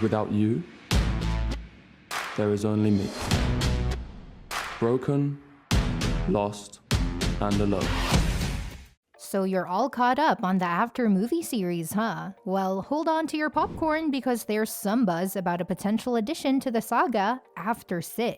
Without you, there is only me. Broken, lost, and alone. So you're all caught up on the After movie series, huh? Well, hold on to your popcorn because there's some buzz about a potential addition to the saga, After 6.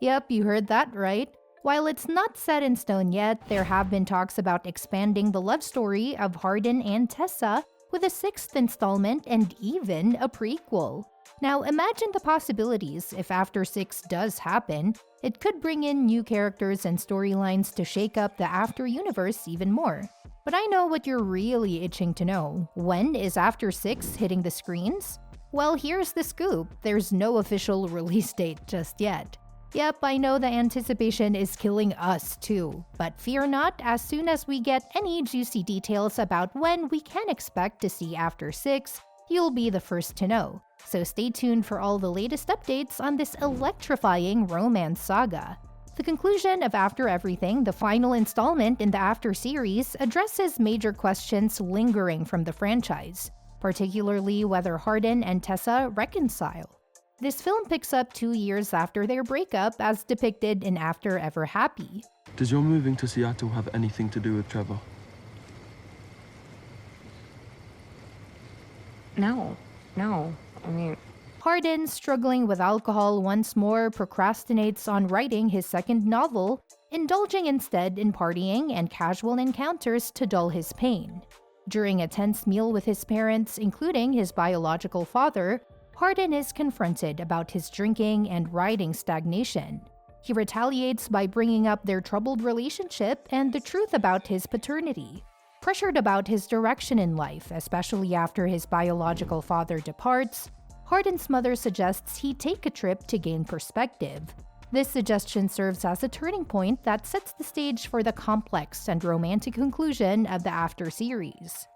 Yep, you heard that right. While it's not set in stone yet, there have been talks about expanding the love story of Harden and Tessa with a 6th installment and even a prequel. Now imagine the possibilities if After 6 does happen. It could bring in new characters and storylines to shake up the After universe even more. But I know what you're really itching to know. When is After 6 hitting the screens? Well, here's the scoop. There's no official release date just yet. Yep, I know the anticipation is killing us too. But fear not, as soon as we get any juicy details about when we can expect to see After 6, you'll be the first to know. So stay tuned for all the latest updates on this electrifying romance saga. The conclusion of After Everything, the final installment in the After series, addresses major questions lingering from the franchise, particularly whether Harden and Tessa reconcile. This film picks up 2 years after their breakup as depicted in After Ever Happy. Does your moving to Seattle have anything to do with Trevor? No. I mean... Harden, struggling with alcohol once more, procrastinates on writing his second novel, indulging instead in partying and casual encounters to dull his pain. During a tense meal with his parents, including his biological father, Harden is confronted about his drinking and writing stagnation. He retaliates by bringing up their troubled relationship and the truth about his paternity. Pressured about his direction in life, especially after his biological father departs, Harden's mother suggests he take a trip to gain perspective. This suggestion serves as a turning point that sets the stage for the complex and romantic conclusion of the After series.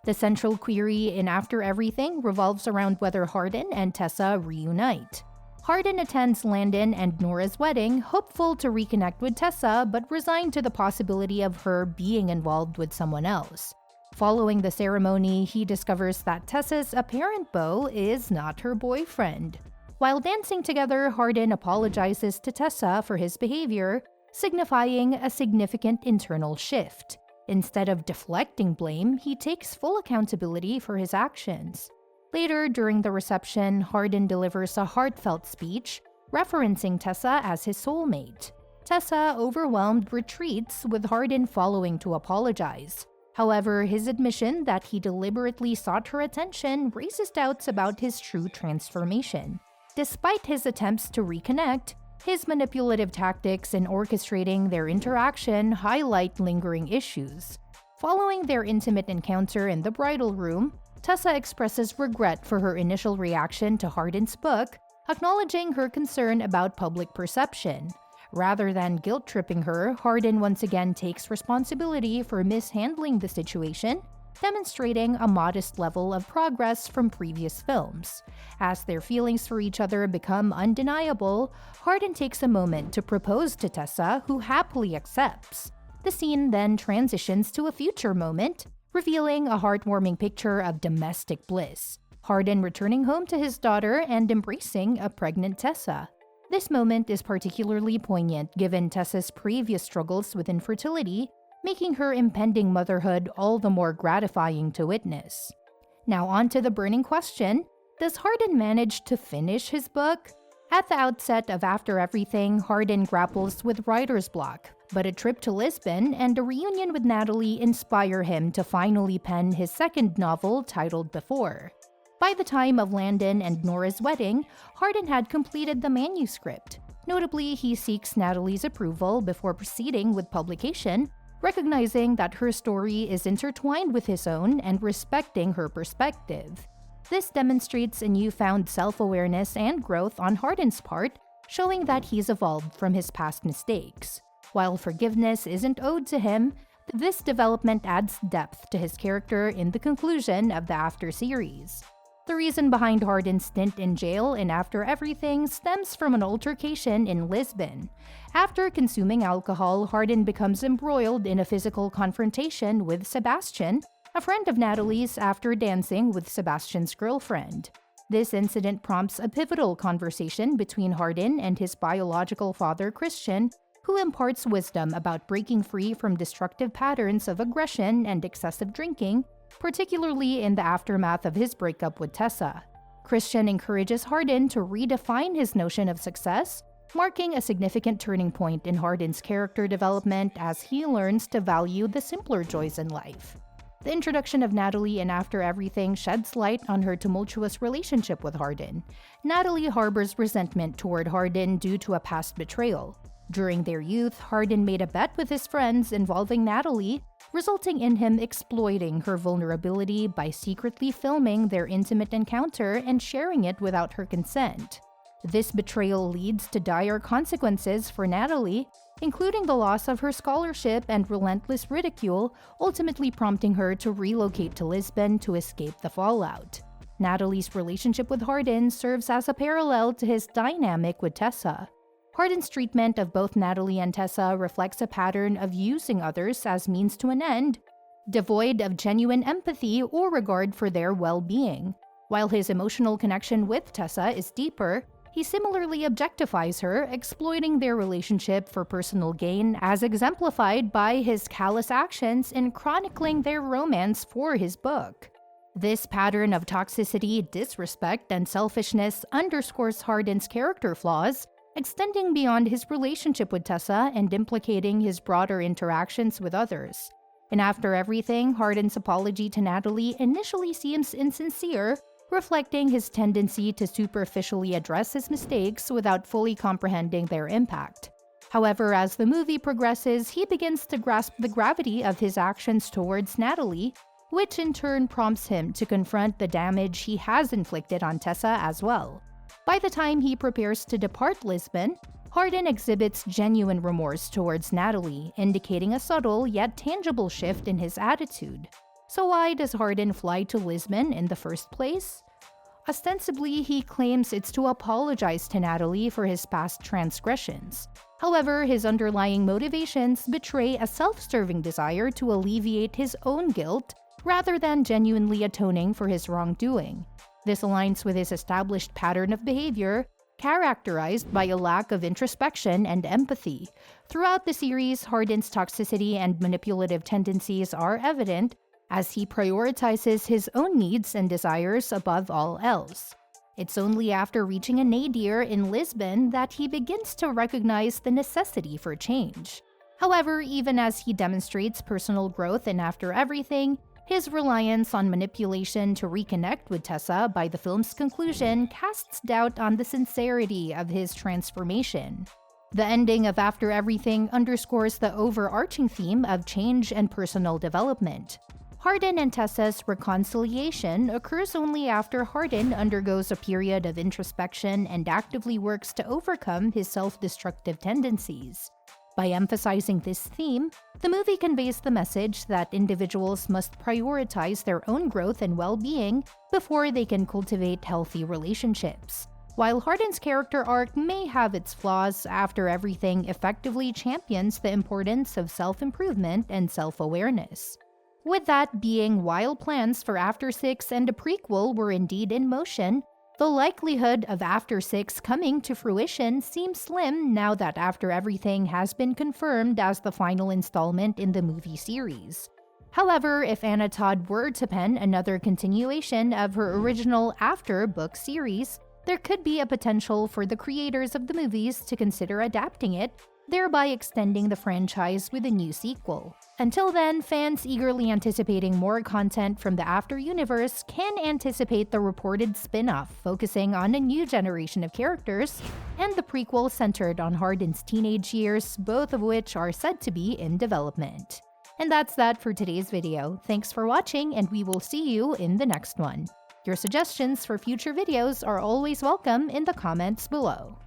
The central query in After Everything revolves around whether Harden and Tessa reunite. Harden attends Landon and Nora's wedding, hopeful to reconnect with Tessa, but resigned to the possibility of her being involved with someone else. Following the ceremony, he discovers that Tessa's apparent beau is not her boyfriend. While dancing together, Harden apologizes to Tessa for his behavior, signifying a significant internal shift. Instead of deflecting blame, he takes full accountability for his actions. Later, during the reception, Harden delivers a heartfelt speech, referencing Tessa as his soulmate. Tessa, overwhelmed, retreats, with Harden following to apologize. However, his admission that he deliberately sought her attention raises doubts about his true transformation. Despite his attempts to reconnect, his manipulative tactics in orchestrating their interaction highlight lingering issues. Following their intimate encounter in the bridal room, Tessa expresses regret for her initial reaction to Harden's book, acknowledging her concern about public perception. Rather than guilt-tripping her, Harden once again takes responsibility for mishandling the situation, demonstrating a modest level of progress from previous films. As their feelings for each other become undeniable, Harden takes a moment to propose to Tessa, who happily accepts. The scene then transitions to a future moment, revealing a heartwarming picture of domestic bliss. Harden returning home to his daughter and embracing a pregnant Tessa. This moment is particularly poignant given Tessa's previous struggles with infertility, making her impending motherhood all the more gratifying to witness. Now on to the burning question, does Harden manage to finish his book? At the outset of After Everything, Harden grapples with writer's block, but a trip to Lisbon and a reunion with Natalie inspire him to finally pen his second novel titled Before. By the time of Landon and Nora's wedding, Harden had completed the manuscript. Notably, he seeks Natalie's approval before proceeding with publication, recognizing that her story is intertwined with his own and respecting her perspective. This demonstrates a newfound self-awareness and growth on Harden's part, showing that he's evolved from his past mistakes. While forgiveness isn't owed to him, this development adds depth to his character in the conclusion of the After series. The reason behind Harden's stint in jail in After Everything stems from an altercation in Lisbon. After consuming alcohol, Harden becomes embroiled in a physical confrontation with Sebastian, a friend of Natalie's, after dancing with Sebastian's girlfriend. This incident prompts a pivotal conversation between Hardin and his biological father, Christian, who imparts wisdom about breaking free from destructive patterns of aggression and excessive drinking, particularly in the aftermath of his breakup with Tessa. Christian encourages Hardin to redefine his notion of success, marking a significant turning point in Hardin's character development as he learns to value the simpler joys in life. The introduction of Natalie in After Everything sheds light on her tumultuous relationship with Hardin. Natalie harbors resentment toward Hardin due to a past betrayal. During their youth, Hardin made a bet with his friends involving Natalie, resulting in him exploiting her vulnerability by secretly filming their intimate encounter and sharing it without her consent. This betrayal leads to dire consequences for Natalie, including the loss of her scholarship and relentless ridicule, ultimately prompting her to relocate to Lisbon to escape the fallout. Natalie's relationship with Hardin serves as a parallel to his dynamic with Tessa. Hardin's treatment of both Natalie and Tessa reflects a pattern of using others as means to an end, devoid of genuine empathy or regard for their well-being. While his emotional connection with Tessa is deeper, he similarly objectifies her, exploiting their relationship for personal gain, as exemplified by his callous actions in chronicling their romance for his book. This pattern of toxicity, disrespect, and selfishness underscores Hardin's character flaws, extending beyond his relationship with Tessa and implicating his broader interactions with others. And after everything, Hardin's apology to Natalie initially seems insincere, reflecting his tendency to superficially address his mistakes without fully comprehending their impact. However, as the movie progresses, he begins to grasp the gravity of his actions towards Natalie, which in turn prompts him to confront the damage he has inflicted on Tessa as well. By the time he prepares to depart Lisbon, Hardin exhibits genuine remorse towards Natalie, indicating a subtle yet tangible shift in his attitude. So why does Hardin fly to Lisbon in the first place? Ostensibly, he claims it's to apologize to Natalie for his past transgressions. However, his underlying motivations betray a self-serving desire to alleviate his own guilt rather than genuinely atoning for his wrongdoing. This aligns with his established pattern of behavior, characterized by a lack of introspection and empathy. Throughout the series, Hardin's toxicity and manipulative tendencies are evident, as he prioritizes his own needs and desires above all else. It's only after reaching a nadir in Lisbon that he begins to recognize the necessity for change. However, even as he demonstrates personal growth in After Everything, his reliance on manipulation to reconnect with Tessa by the film's conclusion casts doubt on the sincerity of his transformation. The ending of After Everything underscores the overarching theme of change and personal development. Hardin and Tessa's reconciliation occurs only after Hardin undergoes a period of introspection and actively works to overcome his self-destructive tendencies. By emphasizing this theme, the movie conveys the message that individuals must prioritize their own growth and well-being before they can cultivate healthy relationships. While Hardin's character arc may have its flaws, After Everything effectively champions the importance of self-improvement and self-awareness. With that being, while plans for After Six and a prequel were indeed in motion, the likelihood of After Six coming to fruition seems slim now that After Everything has been confirmed as the final installment in the movie series. However, if Anna Todd were to pen another continuation of her original After book series, there could be a potential for the creators of the movies to consider adapting it, thereby extending the franchise with a new sequel. Until then, fans eagerly anticipating more content from the After universe can anticipate the reported spin-off focusing on a new generation of characters, and the prequel centered on Hardin's teenage years, both of which are said to be in development. And that's that for today's video. Thanks for watching, and we will see you in the next one. Your suggestions for future videos are always welcome in the comments below.